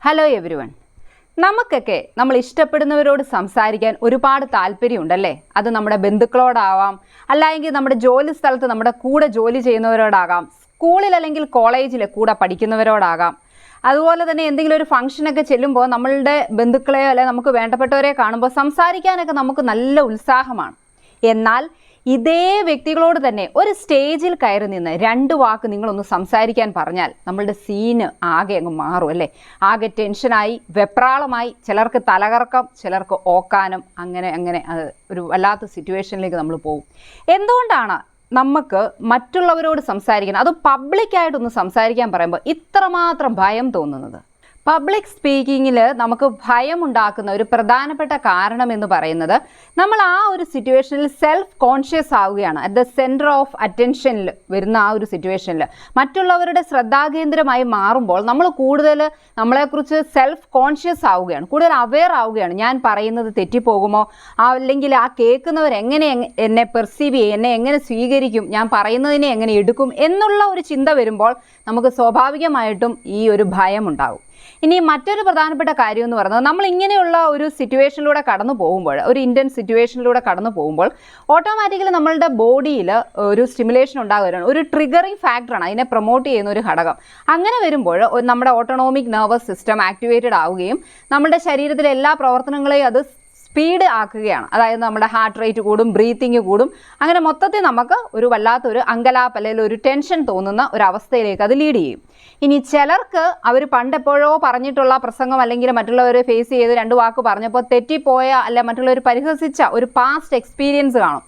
Hello everyone. നമുക്കൊക്കെ നമ്മൾ ഇഷ്ടപ്പെടുന്നവരോട് സംസാരിക്കാൻ ഒരുപാട് താല്പര്യമുണ്ടല്ലേ? അത് നമ്മുടെ ബന്ധുക്കളോടാവാം, അല്ലെങ്കിൽ നമ്മുടെ ജോലി സ്ഥലത്ത് നമ്മുടെ കൂടെ ജോലി ചെയ്യുന്നവരോടാകാം, സ്കൂളിൽ അല്ലെങ്കിൽ കോളേജിൽ കൂടെ പഠിക്കുന്നവരോടാകാം. അതുപോലെ തന്നെ എന്തെങ്കിലും ഒരു ഫംഗ്ഷനൊക്കെ ചെല്ലുമ്പോൾ നമ്മളുടെ ബന്ധുക്കളെയോ അല്ലെങ്കിൽ നമുക്ക് വേണ്ടപ്പെട്ടവരെ കാണുമ്പോൾ സംസാരിക്കാനൊക്കെ നമുക്ക് നല്ല ഉത്സാഹമാണ്. എന്നാൽ ഇതേ വ്യക്തികളോട് തന്നെ ഒരു സ്റ്റേജിൽ കയറി നിന്ന് 2 വാക്ക് നിങ്ങളൊന്ന് സംസാരിക്കാൻ പറഞ്ഞാൽ നമ്മളുടെ സീന് ആകെ അങ്ങ് മാറും അല്ലേ? ആകെ ടെൻഷനായി, വെപ്രാളമായി, ചിലർക്ക് തലകറക്കം, ചിലർക്ക് ഓക്കാനം, അങ്ങനെ അത് ഒരു വല്ലാത്ത സിറ്റുവേഷനിലേക്ക് നമ്മൾ പോകും. എന്തുകൊണ്ടാണ് നമുക്ക് മറ്റുള്ളവരോട് സംസാരിക്കണം, അത് പബ്ലിക്കായിട്ടൊന്ന് സംസാരിക്കാൻ പറയുമ്പോൾ ഇത്രമാത്രം ഭയം തോന്നുന്നത്? പബ്ലിക് സ്പീക്കിങ്ങിൽ നമുക്ക് ഭയമുണ്ടാക്കുന്ന ഒരു പ്രധാനപ്പെട്ട കാരണം എന്ന് പറയുന്നത് നമ്മൾ ആ ഒരു സിറ്റുവേഷനിൽ സെൽഫ് കോൺഷ്യസ് ആവുകയാണ്. അറ്റ് ദ സെൻറ്റർ ഓഫ് അറ്റൻഷനിൽ വരുന്ന ആ ഒരു സിറ്റുവേഷനിൽ മറ്റുള്ളവരുടെ ശ്രദ്ധാകേന്ദ്രമായി മാറുമ്പോൾ നമ്മൾ കൂടുതൽ നമ്മളെക്കുറിച്ച് സെൽഫ് കോൺഷ്യസ് ആവുകയാണ്, കൂടുതൽ അവെയർ ആവുകയാണ്. ഞാൻ പറയുന്നത് തെറ്റിപ്പോകുമോ, അല്ലെങ്കിൽ ആ കേൾക്കുന്നവർ എങ്ങനെ എന്നെ പെർസീവ് ചെയ്യും, എന്നെ എങ്ങനെ സ്വീകരിക്കും, ഞാൻ പറയുന്നതിനെ എങ്ങനെ എടുക്കും എന്നുള്ള ഒരു ചിന്ത വരുമ്പോൾ നമുക്ക് സ്വാഭാവികമായിട്ടും ഈ ഒരു ഭയം ഉണ്ടാകും. ഇനി മറ്റൊരു പ്രധാനപ്പെട്ട കാര്യം എന്ന് പറയുന്നത്, നമ്മൾ ഇങ്ങനെയുള്ള ഒരു സിറ്റുവേഷനിലൂടെ കടന്നു പോകുമ്പോൾ, ഒരു ഇൻറ്റൻസ് സിറ്റുവേഷനിലൂടെ കടന്നു പോകുമ്പോൾ ഓട്ടോമാറ്റിക്കലി നമ്മളുടെ ബോഡിയിൽ ഒരു സ്റ്റിമുലേഷൻ ഉണ്ടാകുകയാണ്. ഒരു ട്രിഗറിങ് ഫാക്ടറാണ്, അതിനെ പ്രൊമോട്ട് ചെയ്യുന്ന ഒരു ഘടകം. അങ്ങനെ വരുമ്പോൾ നമ്മുടെ ഓട്ടോണോമിക് നെർവസ് സിസ്റ്റം ആക്ടിവേറ്റഡ് ആവുകയും നമ്മുടെ ശരീരത്തിലെ എല്ലാ പ്രവർത്തനങ്ങളെയും അത് സ്പീഡ് ആക്കുകയാണ്. അതായത് നമ്മുടെ ഹാർട്ട് റേറ്റ് കൂടും, ബ്രീത്തിങ് കൂടും. അങ്ങനെ മൊത്തത്തിൽ നമുക്ക് ഒരു വല്ലാത്തൊരു അങ്കലാപ്പ് അല്ലെങ്കിൽ ഒരു ടെൻഷൻ തോന്നുന്ന ഒരു അവസ്ഥയിലേക്ക് അത് ലീഡ് ചെയ്യും. ഇനി ചിലർക്ക് അവർ പണ്ടെപ്പോഴോ പറഞ്ഞിട്ടുള്ള പ്രസംഗം അല്ലെങ്കിൽ മറ്റുള്ളവരെ ഫേസ് ചെയ്ത് 2 വാക്ക് പറഞ്ഞപ്പോൾ തെറ്റിപ്പോയ അല്ല മറ്റുള്ളവർ പരിഹസിച്ച ഒരു പാസ്റ്റ് എക്സ്പീരിയൻസ് കാണും.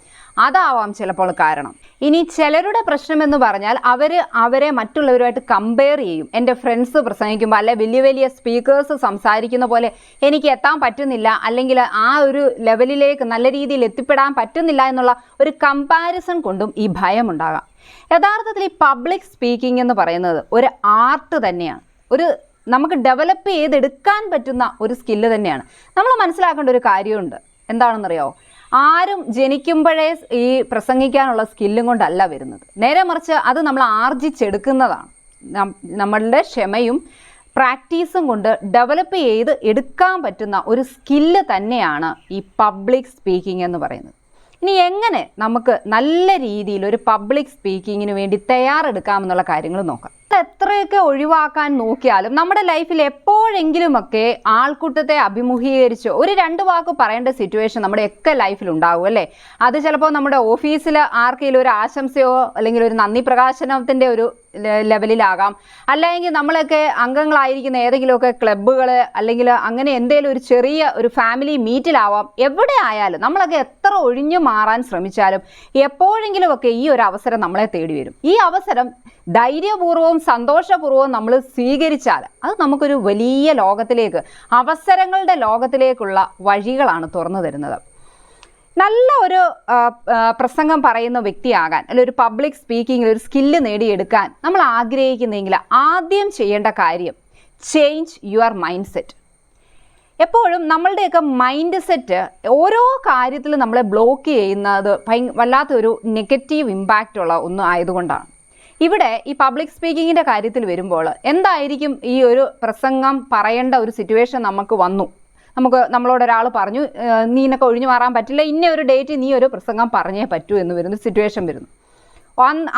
അതാവാം ചിലപ്പോൾ കാരണം. ഇനി ചിലരുടെ പ്രശ്നം എന്ന് പറഞ്ഞാൽ അവരെ മറ്റുള്ളവരുമായിട്ട് കമ്പയർ ചെയ്യും. എൻ്റെ ഫ്രണ്ട്സ് പ്രസംഗിക്കുമ്പോൾ അല്ലെ വലിയ വലിയ സ്പീക്കേഴ്സ് സംസാരിക്കുന്ന പോലെ എനിക്ക് എത്താൻ പറ്റുന്നില്ല, അല്ലെങ്കിൽ ആ ഒരു ലെവലിലേക്ക് നല്ല രീതിയിൽ എത്തിപ്പെടാൻ പറ്റുന്നില്ല എന്നുള്ള ഒരു കമ്പാരിസൺ കൊണ്ടും ഈ ഭയം ഉണ്ടാകാം. യഥാർത്ഥത്തിൽ ഈ പബ്ലിക് സ്പീക്കിംഗ് എന്ന് പറയുന്നത് ഒരു ആർട്ട് തന്നെയാണ്, നമുക്ക് ഡെവലപ്പ് ചെയ്തെടുക്കാൻ പറ്റുന്ന ഒരു സ്കില്ല് തന്നെയാണ്. നമ്മൾ മനസ്സിലാക്കേണ്ട ഒരു കാര്യമുണ്ട്, എന്താണെന്നറിയാമോ? ആരും ജനിക്കുമ്പോഴേ ഈ പ്രസംഗിക്കാനുള്ള സ്കില്ലും കൊണ്ടല്ല വരുന്നത്. നേരെ മറിച്ച് അത് നമ്മൾ ആർജിച്ചെടുക്കുന്നതാണ്. നമ്മളുടെ ക്ഷമയും പ്രാക്ടീസും കൊണ്ട് ഡെവലപ്പ് ചെയ്ത് എടുക്കാൻ പറ്റുന്ന ഒരു സ്കില്ല് തന്നെയാണ് ഈ പബ്ലിക് സ്പീക്കിംഗ് എന്ന് പറയുന്നത്. ഇനി എങ്ങനെ നമുക്ക് നല്ല രീതിയിൽ ഒരു പബ്ലിക് സ്പീക്കിങ്ങിന് വേണ്ടി തയ്യാറെടുക്കാമെന്നുള്ള കാര്യങ്ങൾ നോക്കാം. എത്രയൊക്കെ ഒഴിവാക്കാൻ നോക്കിയാലും നമ്മുടെ ലൈഫിൽ എപ്പോഴെങ്കിലുമൊക്കെ ആൾക്കൂട്ടത്തെ അഭിമുഖീകരിച്ച് ഒരു 2 വാക്ക് പറയേണ്ട സിറ്റുവേഷൻ നമ്മുടെ ഒക്കെ ലൈഫിൽ ഉണ്ടാവും അല്ലേ? അത് ചിലപ്പോൾ നമ്മുടെ ഓഫീസിൽ ആർക്കെങ്കിലും ഒരു ആശംസയോ അല്ലെങ്കിൽ ഒരു നന്ദി പ്രകാശനത്തിൻ്റെ ഒരു ലെവലിലാകാം, അല്ലെങ്കിൽ നമ്മളൊക്കെ അംഗങ്ങളായിരിക്കുന്ന ഏതെങ്കിലുമൊക്കെ ക്ലബ്ബുകൾ അല്ലെങ്കിൽ അങ്ങനെ എന്തെങ്കിലും ഒരു ചെറിയ ഒരു ഫാമിലി മീറ്റിലാവാം. എവിടെ ആയാലും നമ്മളൊക്കെ എത്ര ഒഴിഞ്ഞു മാറാൻ ശ്രമിച്ചാലും എപ്പോഴെങ്കിലുമൊക്കെ ഈ ഒരു അവസരം നമ്മളെ തേടി വരും. ഈ അവസരം ധൈര്യപൂർവ്വവും സന്തോഷപൂർവ്വവും നമ്മൾ സ്വീകരിച്ചാൽ അത് നമുക്കൊരു വലിയ ലോകത്തിലേക്ക്, അവസരങ്ങളുടെ ലോകത്തിലേക്കുള്ള വഴികളാണ് തുറന്നു തരുന്നത്. നല്ല ഒരു പ്രസംഗം പറയുന്ന വ്യക്തിയാകാൻ അല്ലെങ്കിൽ ഒരു പബ്ലിക് സ്പീക്കിങ്ങിൽ ഒരു സ്കില്ല് നേടിയെടുക്കാൻ നമ്മൾ ആഗ്രഹിക്കുന്നെങ്കിൽ ആദ്യം ചെയ്യേണ്ട കാര്യം ചേഞ്ച് യുവർ മൈൻഡ് സെറ്റ്. എപ്പോഴും നമ്മളുടെയൊക്കെ മൈൻഡ് സെറ്റ് ഓരോ കാര്യത്തിലും നമ്മളെ ബ്ലോക്ക് ചെയ്യുന്നത് വല്ലാത്തൊരു നെഗറ്റീവ് ഇമ്പാക്റ്റ് ഉള്ള ഒന്നും ആയതുകൊണ്ടാണ്. ഇവിടെ ഈ പബ്ലിക് സ്പീക്കിങ്ങിൻ്റെ കാര്യത്തിൽ വരുമ്പോൾ എന്തായിരിക്കും ഈ ഒരു പ്രസംഗം പറയേണ്ട ഒരു സിറ്റുവേഷൻ നമുക്ക് വന്നു, നമ്മളോട് ഒരാൾ പറഞ്ഞു നീനൊക്കെ ഒഴിഞ്ഞു മാറാൻ പറ്റില്ല, ഇന്ന ഒരു ഡേറ്റ് നീ ഒരു പ്രസംഗം പറഞ്ഞേ പറ്റൂ എന്ന് വരുന്ന സിറ്റുവേഷൻ വരുന്നു.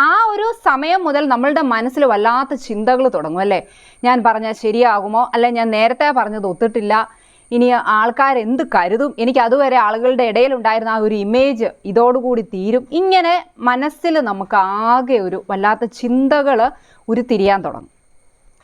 ആ ഒരു സമയം മുതൽ നമ്മളുടെ മനസ്സിൽ വല്ലാത്ത ചിന്തകൾ തുടങ്ങും അല്ലേ? ഞാൻ പറഞ്ഞാൽ ശരിയാകുമോ, അല്ലെ ഞാൻ നേരത്തെ പറഞ്ഞത് ഒത്തിട്ടില്ല, ഇനി ആൾക്കാരെന്ത് കരുതും, എനിക്ക് അതുവരെ ആളുകളുടെ ഇടയിലുണ്ടായിരുന്ന ആ ഒരു ഇമേജ് ഇതോടുകൂടി തീരും. ഇങ്ങനെ മനസ്സിൽ നമുക്ക് ആകെ ഒരു വല്ലാത്ത ചിന്തകൾ ഉരുത്തിരിയാൻ തുടങ്ങും.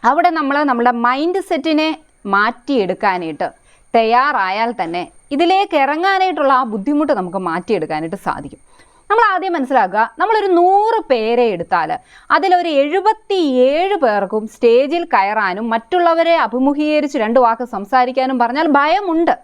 അവിടെ നമ്മുടെ മൈൻഡ് സെറ്റിനെ മാറ്റിയെടുക്കാനായിട്ട് തയ്യാറായാൽ തന്നെ ഇതിലേക്ക് ഇറങ്ങാനായിട്ടുള്ള ആ ബുദ്ധിമുട്ട് നമുക്ക് മാറ്റിയെടുക്കാനായിട്ട് സാധിക്കും. നമ്മൾ ആദ്യം മനസ്സിലാക്കുക, നമ്മളൊരു 100 പേരെ എടുത്താൽ അതിലൊരു 77 പേർക്കും സ്റ്റേജിൽ കയറാനും മറ്റുള്ളവരെ അഭിമുഖീകരിച്ച് 2 വാക്ക് സംസാരിക്കാനും പറഞ്ഞാൽ ഭയമുണ്ട്.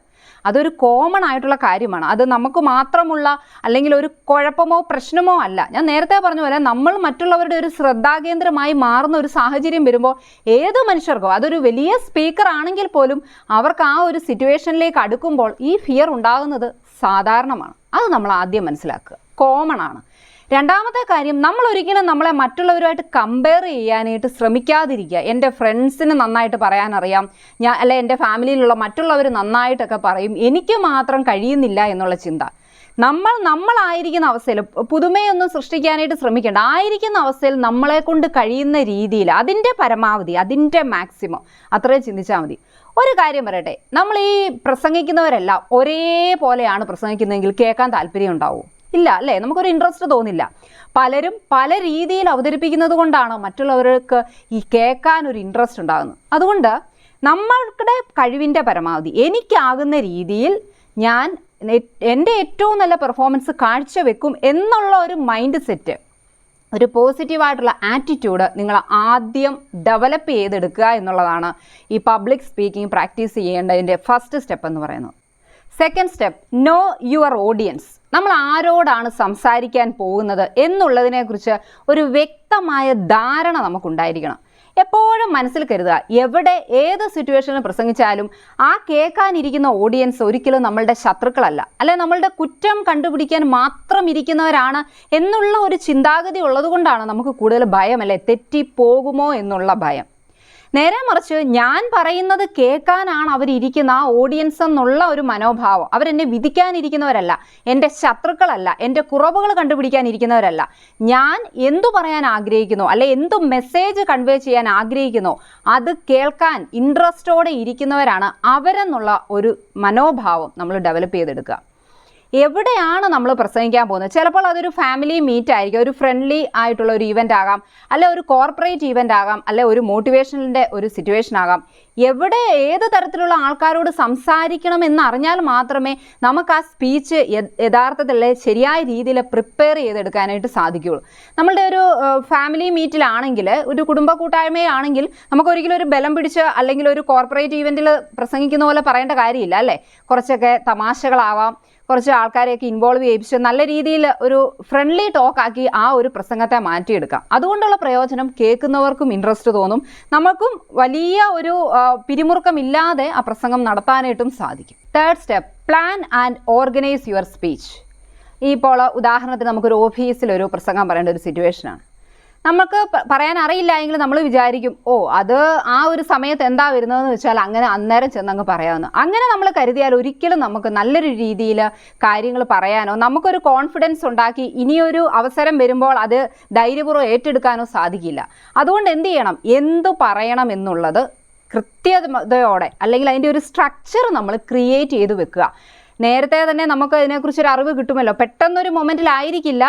അതൊരു കോമൺ ആയിട്ടുള്ള കാര്യമാണ്. അത് നമുക്ക് മാത്രമുള്ള അല്ലെങ്കിൽ ഒരു കുഴപ്പമോ പ്രശ്നമോ അല്ല. ഞാൻ നേരത്തെ പറഞ്ഞ പോലെ നമ്മൾ മറ്റുള്ളവരുടെ ഒരു ശ്രദ്ധാകേന്ദ്രമായി മാറുന്ന ഒരു സാഹചര്യം വരുമ്പോൾ ഏത് മനുഷ്യർക്കോ, അതൊരു വലിയ സ്പീക്കർ ആണെങ്കിൽ പോലും അവർക്ക് ആ ഒരു സിറ്റുവേഷനിലേക്ക് അടുക്കുമ്പോൾ ഈ ഫിയർ ഉണ്ടാകുന്നത് സാധാരണമാണ്. അത് നമ്മൾ ആദ്യം മനസ്സിലാക്കുക, കോമൺ ആണ്. രണ്ടാമത്തെ കാര്യം, നമ്മൾ ഒരിക്കലും നമ്മളെ മറ്റുള്ളവരുമായിട്ട് കമ്പയർ ചെയ്യാനായിട്ട് ശ്രമിക്കാതിരിക്കുക. എൻ്റെ ഫ്രണ്ട്സിന് നന്നായിട്ട് പറയാനറിയാം, അല്ലെ എൻ്റെ ഫാമിലിയിലുള്ള മറ്റുള്ളവർ നന്നായിട്ടൊക്കെ പറയും, എനിക്ക് മാത്രം കഴിയുന്നില്ല എന്നുള്ള ചിന്ത. നമ്മളായിരിക്കുന്ന അവസ്ഥയിൽ പുതുമയൊന്നും സൃഷ്ടിക്കാനായിട്ട് ശ്രമിക്കേണ്ട. ആയിരിക്കുന്ന അവസ്ഥയിൽ നമ്മളെ കൊണ്ട് കഴിയുന്ന രീതിയിൽ അതിൻ്റെ പരമാവധി, അതിൻ്റെ മാക്സിമം അത്രയും ചിന്തിച്ചാൽ മതി. ഒരു കാര്യം പറയട്ടെ, നമ്മൾ ഈ പ്രസംഗിക്കുന്നവരെല്ലാം ഒരേപോലെയാണ് പ്രസംഗിക്കുന്നതെങ്കിൽ കേൾക്കാൻ താല്പര്യം ഉണ്ടാവും? ഇല്ല അല്ലേ? നമുക്കൊരു ഇൻട്രസ്റ്റ് തോന്നില്ല. പലരും പല രീതിയിൽ അവതരിപ്പിക്കുന്നത് കൊണ്ടാണ് മറ്റുള്ളവർക്ക് ഈ കേൾക്കാൻ ഒരു ഇൻട്രസ്റ്റ് ഉണ്ടാകുന്നത്. അതുകൊണ്ട് നമ്മളുടെ കഴിവിൻ്റെ പരമാവധി എനിക്കാകുന്ന രീതിയിൽ ഞാൻ എൻ്റെ ഏറ്റവും നല്ല പെർഫോമൻസ് കാഴ്ചവെക്കും എന്നുള്ള ഒരു മൈൻഡ് സെറ്റ്, ഒരു പോസിറ്റീവായിട്ടുള്ള ആറ്റിറ്റ്യൂഡ് നിങ്ങൾ ആദ്യം ഡെവലപ്പ് ചെയ്തെടുക്കുക എന്നുള്ളതാണ് ഈ പബ്ലിക് സ്പീക്കിംഗ് പ്രാക്ടീസ് ചെയ്യേണ്ടതിൻ്റെ ഫസ്റ്റ് സ്റ്റെപ്പ് എന്ന് പറയുന്നത്. Second step, know your audience. നമ്മൾ ആരോടാണ് സംസാരിക്കാൻ പോകുന്നത് എന്നുള്ളതിനെക്കുറിച്ച് ഒരു വ്യക്തമായ ധാരണ നമുക്കുണ്ടായിരിക്കണം. എപ്പോഴും മനസ്സിൽ കരുതുക, എവിടെ ഏത് സിറ്റുവേഷനിൽ പ്രസംഗിച്ചാലും ആ കേൾക്കാനിരിക്കുന്ന ഓഡിയൻസ് ഒരിക്കലും നമ്മളുടെ ശത്രുക്കളല്ല, അല്ലെ നമ്മളുടെ കുറ്റം കണ്ടുപിടിക്കാൻ മാത്രം ഇരിക്കുന്നവരാണ് എന്നുള്ള ഒരു ചിന്താഗതി ഉള്ളതുകൊണ്ടാണ് നമുക്ക് കൂടുതൽ ഭയം, അല്ലെ തെറ്റിപ്പോകുമോ എന്നുള്ള ഭയം. നേരെ മറിച്ച് ഞാൻ പറയുന്നത് കേൾക്കാനാണ് അവരിയ്ക്കുന്ന ആ ഓഡിയൻസ് എന്നുള്ള ഒരു മനോഭാവം. അവരെന്നെ വിധിക്കാനിരിക്കുന്നവരല്ല, എൻ്റെ ശത്രുക്കളല്ല, എൻ്റെ കുറവുകൾ കണ്ടുപിടിക്കാനിരിക്കുന്നവരല്ല. ഞാൻ എന്തു പറയാൻ ആഗ്രഹിക്കുന്നോ അല്ലെ എന്തു മെസ്സേജ് കൺവേ ചെയ്യാൻ ആഗ്രഹിക്കുന്നോ അത് കേൾക്കാൻ ഇൻട്രസ്റ്റോടെ ഇരിക്കുന്നവരാണ് അവരെന്നുള്ള ഒരു മനോഭാവം നമ്മൾ ഡെവലപ്പ് ചെയ്തെടുക്കുക. എവിടെയാണ് നമ്മൾ പ്രസംഗിക്കാൻ പോകുന്നത്? ചിലപ്പോൾ അതൊരു ഫാമിലി മീറ്റ് ആയിരിക്കും, ഒരു ഫ്രണ്ട്ലി ആയിട്ടുള്ള ഒരു ഈവൻ്റ് ആകാം, അല്ലെ ഒരു കോർപ്പറേറ്റ് ഈവൻ്റ് ആകാം, അല്ലെ ഒരു മോട്ടിവേഷനിൻ്റെ ഒരു സിറ്റുവേഷൻ ആകാം. എവിടെ ഏത് തരത്തിലുള്ള ആൾക്കാരോട് സംസാരിക്കണം എന്നറിഞ്ഞാൽ മാത്രമേ നമുക്ക് ആ സ്പീച്ച് യഥാർത്ഥത്തിൽ ശരിയായ രീതിയിൽ പ്രിപ്പയർ ചെയ്തെടുക്കാനായിട്ട് സാധിക്കുകയുള്ളൂ. നമ്മളുടെ ഒരു ഫാമിലി മീറ്റിലാണെങ്കിൽ, ഒരു കുടുംബ കൂട്ടായ്മയാണെങ്കിൽ നമുക്കൊരിക്കലും ഒരു ബലം പിടിച്ച് അല്ലെങ്കിൽ ഒരു കോർപ്പറേറ്റ് ഈവൻറ്റിൽ പ്രസംഗിക്കുന്ന പോലെ പറയേണ്ട കാര്യമില്ല അല്ലേ. കുറച്ചൊക്കെ തമാശകളാവാം, കുറച്ച് ആൾക്കാരെയൊക്കെ ഇൻവോൾവ് ചെയ്യിപ്പിച്ച് നല്ല രീതിയിൽ ഒരു ഫ്രണ്ട്ലി ടോക്കാക്കി ആ ഒരു പ്രസംഗത്തെ മാറ്റിയെടുക്കാം. അതുകൊണ്ടുള്ള പ്രയോജനം കേൾക്കുന്നവർക്കും ഇൻട്രസ്റ്റ് തോന്നും, നമുക്കും വലിയ ഒരു പിരിമുറുക്കമില്ലാതെ ആ പ്രസംഗം നടത്താനായിട്ടും സാധിക്കും. Third step, plan and organise your speech. ഇപ്പോൾ ഉദാഹരണത്തിന് നമുക്കൊരു ഓഫീസിലൊരു പ്രസംഗം പറയേണ്ട ഒരു സിറ്റുവേഷനാണ്. നമുക്ക് പറയാൻ അറിയില്ല എങ്കിൽ നമ്മൾ വിചാരിക്കും, അത് ആ ഒരു സമയത്ത് എന്താ വരുന്നതെന്ന് വെച്ചാൽ അങ്ങനെ അന്നേരം ചെന്നങ്ങ് പറയാമെന്ന്. അങ്ങനെ നമ്മൾ കരുതിയാൽ ഒരിക്കലും നമുക്ക് നല്ലൊരു രീതിയിൽ കാര്യങ്ങൾ പറയാനോ നമുക്കൊരു കോൺഫിഡൻസ് ഉണ്ടാക്കി ഇനിയൊരു അവസരം വരുമ്പോൾ അത് ധൈര്യപൂർവ്വം ഏറ്റെടുക്കാനോ സാധിക്കില്ല. അതുകൊണ്ട് എന്ത് ചെയ്യണം, എന്തു പറയണം എന്നുള്ളത് കൃത്യതയോടെ അല്ലെങ്കിൽ അതിൻ്റെ ഒരു സ്ട്രക്ചർ നമ്മൾ ക്രിയേറ്റ് ചെയ്ത് വെക്കുക. നേരത്തെ തന്നെ നമുക്ക് ഇതിനെക്കുറിച്ചൊരു അറിവ് കിട്ടുമല്ലോ. പെട്ടെന്നൊരു മൊമെൻറ്റിലായിരിക്കില്ല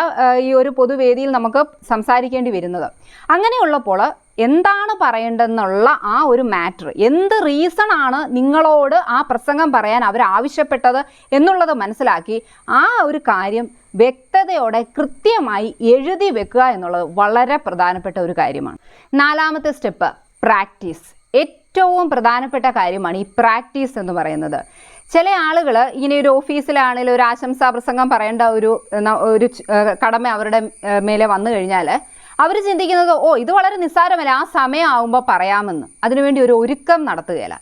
ഈ ഒരു പൊതുവേദിയിൽ നമുക്ക് സംസാരിക്കേണ്ടി വരുന്നത്. അങ്ങനെയുള്ളപ്പോൾ എന്താണ് പറയേണ്ടതെന്നുള്ള ആ ഒരു മാറ്റർ, എന്ത് റീസൺ ആണ് നിങ്ങളോട് ആ പ്രസംഗം പറയാൻ അവരാവശ്യപ്പെട്ടത് എന്നുള്ളത് മനസ്സിലാക്കി ആ ഒരു കാര്യം വ്യക്തതയോടെ കൃത്യമായി എഴുതി വെക്കുക എന്നുള്ളത് വളരെ പ്രധാനപ്പെട്ട ഒരു കാര്യമാണ്. നാലാമത്തെ സ്റ്റെപ്പ്, പ്രാക്ടീസ്. ഏറ്റവും പ്രധാനപ്പെട്ട കാര്യമാണ് ഈ പ്രാക്ടീസ് എന്ന് പറയുന്നത്. ചില ആളുകൾ ഇങ്ങനെ ഒരു ഓഫീസിലാണെങ്കിലും ഒരു ആശംസാ പ്രസംഗം പറയേണ്ട ഒരു കടമ അവരുടെ മേലെ വന്നു കഴിഞ്ഞാൽ അവർ ചിന്തിക്കുന്നത്, ഇത് വളരെ നിസ്സാരമല്ല, ആ സമയമാകുമ്പോൾ പറയാമെന്ന്. അതിനുവേണ്ടി ഒരു ഒരുക്കം നടത്തുകയില്ല.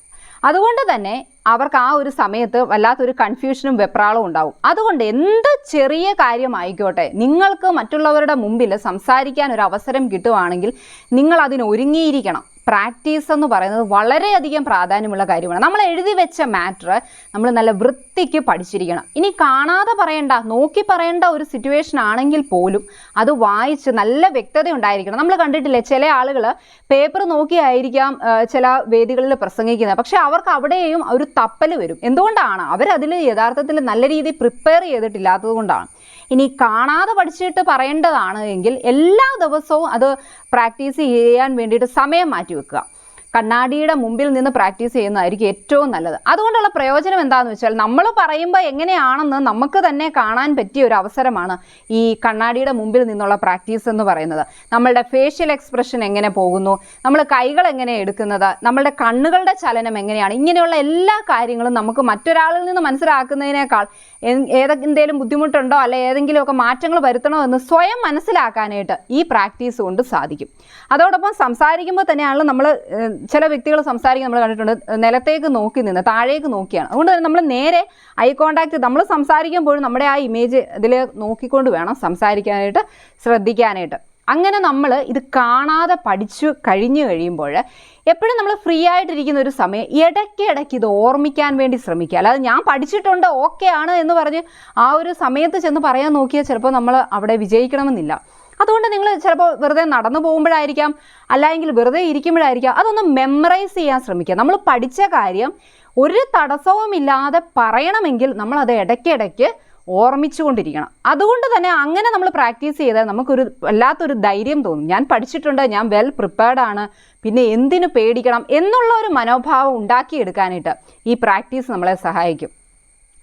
അതുകൊണ്ട് തന്നെ അവർക്ക് ആ ഒരു സമയത്ത് വല്ലാത്തൊരു കൺഫ്യൂഷനും വെപ്രാളവും ഉണ്ടാവും. അതുകൊണ്ട് എന്ത് ചെറിയ കാര്യമായിക്കോട്ടെ, നിങ്ങൾക്ക് മറ്റുള്ളവരുടെ മുമ്പിൽ സംസാരിക്കാൻ ഒരു അവസരം കിട്ടുവാണെങ്കിൽ നിങ്ങൾ അതിന് ഒരുങ്ങിയിരിക്കണം. പ്രാക്ടീസ് എന്ന് പറയുന്നത് വളരെയധികം പ്രാധാന്യമുള്ള കാര്യമാണ്. നമ്മൾ എഴുതി വെച്ച മാറ്റർ നമ്മൾ നല്ല വൃത്തിക്ക് പഠിച്ചിരിക്കണം. ഇനി കാണാതെ പറയേണ്ട, നോക്കി പറയേണ്ട ഒരു സിറ്റുവേഷൻ ആണെങ്കിൽ പോലും അത് വായിച്ച് നല്ല വ്യക്തത ഉണ്ടായിരിക്കണം. നമ്മൾ കണ്ടിട്ടില്ലേ, ചില ആളുകൾ പേപ്പർ നോക്കിയായിരിക്കാം ചില വേദികളിൽ പ്രസംഗിക്കുന്നത്, പക്ഷെ അവർക്ക് അവിടെയും ഒരു തപ്പൽ വരും. എന്തുകൊണ്ടാണ്? അവരതിൽ യഥാർത്ഥത്തിൽ നല്ല രീതിയിൽ പ്രിപ്പയർ ചെയ്തിട്ടില്ലാത്തത് കൊണ്ടാണ്. ഇനി കാണാതെ പഠിച്ചിട്ട് പറയേണ്ടതാണ് എങ്കിൽ എല്ലാ ദിവസവും അത് പ്രാക്ടീസ് ചെയ്യാൻ വേണ്ടിയിട്ട് സമയം മാറ്റി വെക്കുക. കണ്ണാടിയുടെ മുമ്പിൽ നിന്ന് പ്രാക്ടീസ് ചെയ്യുന്നതായിരിക്കും ഏറ്റവും നല്ലത്. അതുകൊണ്ടുള്ള പ്രയോജനം എന്താണെന്ന് വെച്ചാൽ, നമ്മൾ പറയുമ്പോൾ എങ്ങനെയാണെന്ന് നമുക്ക് തന്നെ കാണാൻ പറ്റിയ ഒരു അവസരമാണ് ഈ കണ്ണാടിയുടെ മുമ്പിൽ നിന്നുള്ള പ്രാക്ടീസ് എന്ന് പറയുന്നത്. നമ്മളുടെ ഫേഷ്യൽ എക്സ്പ്രഷൻ എങ്ങനെ പോകുന്നു, നമ്മൾ കൈകൾ എങ്ങനെ എടുക്കുന്നത്, നമ്മളുടെ കണ്ണുകളുടെ ചലനം എങ്ങനെയാണ്, ഇങ്ങനെയുള്ള എല്ലാ കാര്യങ്ങളും നമുക്ക് മറ്റൊരാളിൽ നിന്ന് മനസ്സിലാക്കുന്നതിനേക്കാൾ എന്തെങ്കിലും ബുദ്ധിമുട്ടുണ്ടോ അല്ലെ ഏതെങ്കിലുമൊക്കെ മാറ്റങ്ങൾ വരുത്തണോ എന്ന് സ്വയം മനസ്സിലാക്കാനായിട്ട് ഈ പ്രാക്ടീസ് കൊണ്ട് സാധിക്കും. അതോടൊപ്പം സംസാരിക്കുമ്പോൾ തന്നെയാണല്ലോ നമ്മൾ ചില വ്യക്തികൾ സംസാരിക്കാൻ നമ്മൾ കണ്ടിട്ടുണ്ട്, നിലത്തേക്ക് നോക്കി നിന്ന് താഴേക്ക് നോക്കിയാണ്. അതുകൊണ്ട് തന്നെ നമ്മൾ നേരെ ഐ കോണ്ടാക്ട് നമ്മൾ സംസാരിക്കുമ്പോഴും നമ്മുടെ ആ ഇമേജ് ഇതിൽ നോക്കിക്കൊണ്ട് വേണം സംസാരിക്കാനായിട്ട്, ശ്രദ്ധിക്കാനായിട്ട്. അങ്ങനെ നമ്മൾ ഇത് കാണാതെ പഠിച്ചു കഴിഞ്ഞു കഴിയുമ്പോൾ എപ്പോഴും നമ്മൾ ഫ്രീ ആയിട്ടിരിക്കുന്ന ഒരു സമയം ഇടയ്ക്ക് ഇത് ഓർമ്മിക്കാൻ വേണ്ടി ശ്രമിക്കുക. അല്ലാതെ ഞാൻ പഠിച്ചിട്ടുണ്ട് ഓക്കെ ആണ് എന്ന് പറഞ്ഞ് ആ ഒരു സമയത്ത് ചെന്ന് പറയാൻ നോക്കിയാൽ ചിലപ്പോൾ നമ്മൾ അവിടെ വിജയിക്കണമെന്നില്ല. അതുകൊണ്ട് നിങ്ങൾ ചിലപ്പോൾ വെറുതെ നടന്നു പോകുമ്പോഴായിരിക്കാം, അല്ലെങ്കിൽ വെറുതെ ഇരിക്കുമ്പോഴായിരിക്കാം, അതൊന്ന് മെമ്മറൈസ് ചെയ്യാൻ ശ്രമിക്കുക. നമ്മൾ പഠിച്ച കാര്യം ഒരു തടസ്സവുമില്ലാതെ പറയണമെങ്കിൽ നമ്മളത് ഇടയ്ക്കിടയ്ക്ക് ഓർമ്മിച്ചുകൊണ്ടിരിക്കണം. അതുകൊണ്ട് തന്നെ അങ്ങനെ നമ്മൾ പ്രാക്ടീസ് ചെയ്താൽ നമുക്കൊരു വല്ലാത്തൊരു ധൈര്യം തോന്നും. ഞാൻ പഠിച്ചിട്ടുണ്ട്, ഞാൻ വെൽ പ്രിപ്പയർഡ് ആണ്, പിന്നെ എന്തിനു പേടിക്കണം എന്നുള്ള ഒരു മനോഭാവം ഉണ്ടാക്കിയെടുക്കാനായിട്ട് ഈ പ്രാക്ടീസ് നമ്മളെ സഹായിക്കും.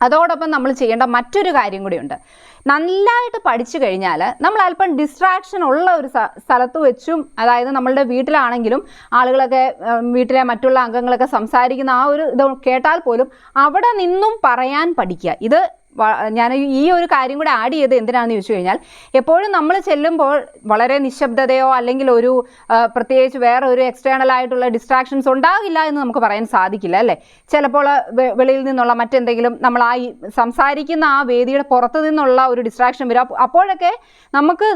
അതോടൊപ്പം നമ്മൾ ചെയ്യേണ്ട മറ്റൊരു കാര്യം കൂടിയുണ്ട്. നല്ലതായിട്ട് പഠിച്ചു കഴിഞ്ഞാൽ നമ്മൾ അല്പം ഡിസ്ട്രാക്ഷൻ ഉള്ള ഒരു സ്ഥലത്ത് വെച്ചും, അതായത് നമ്മളുടെ വീട്ടിലാണെങ്കിലും ആളുകളൊക്കെ, വീട്ടിലെ മറ്റുള്ള അംഗങ്ങളൊക്കെ സംസാരിക്കുന്ന ആ ഒരു ഇത് കേട്ടാൽ പോലും അവിടെ നിന്നും പറയാൻ പഠിക്കുക. ഇത് ഞാൻ ഈ ഒരു കാര്യം കൂടെ ആഡ് ചെയ്ത് എന്തിനാണെന്ന് ചോദിച്ചു കഴിഞ്ഞാൽ, എപ്പോഴും നമ്മൾ ചെല്ലുമ്പോൾ വളരെ നിശബ്ദതയോ അല്ലെങ്കിൽ ഒരു പ്രത്യേകിച്ച് വേറെ ഒരു എക്സ്റ്റേണൽ ആയിട്ടുള്ള ഡിസ്ട്രാക്ഷൻസ് ഉണ്ടാകില്ല എന്ന് നമുക്ക് പറയാൻ സാധിക്കില്ല, അല്ലേ? ചിലപ്പോൾ വെളിയിൽ നിന്നുള്ള മറ്റെന്തെങ്കിലും, നമ്മൾ ആ സംസാരിക്കുന്ന ആ വേദിയുടെ പുറത്ത് നിന്നുള്ള ഒരു ഡിസ്ട്രാക്ഷൻ വരും. അപ്പോഴൊക്കെ നമുക്ക്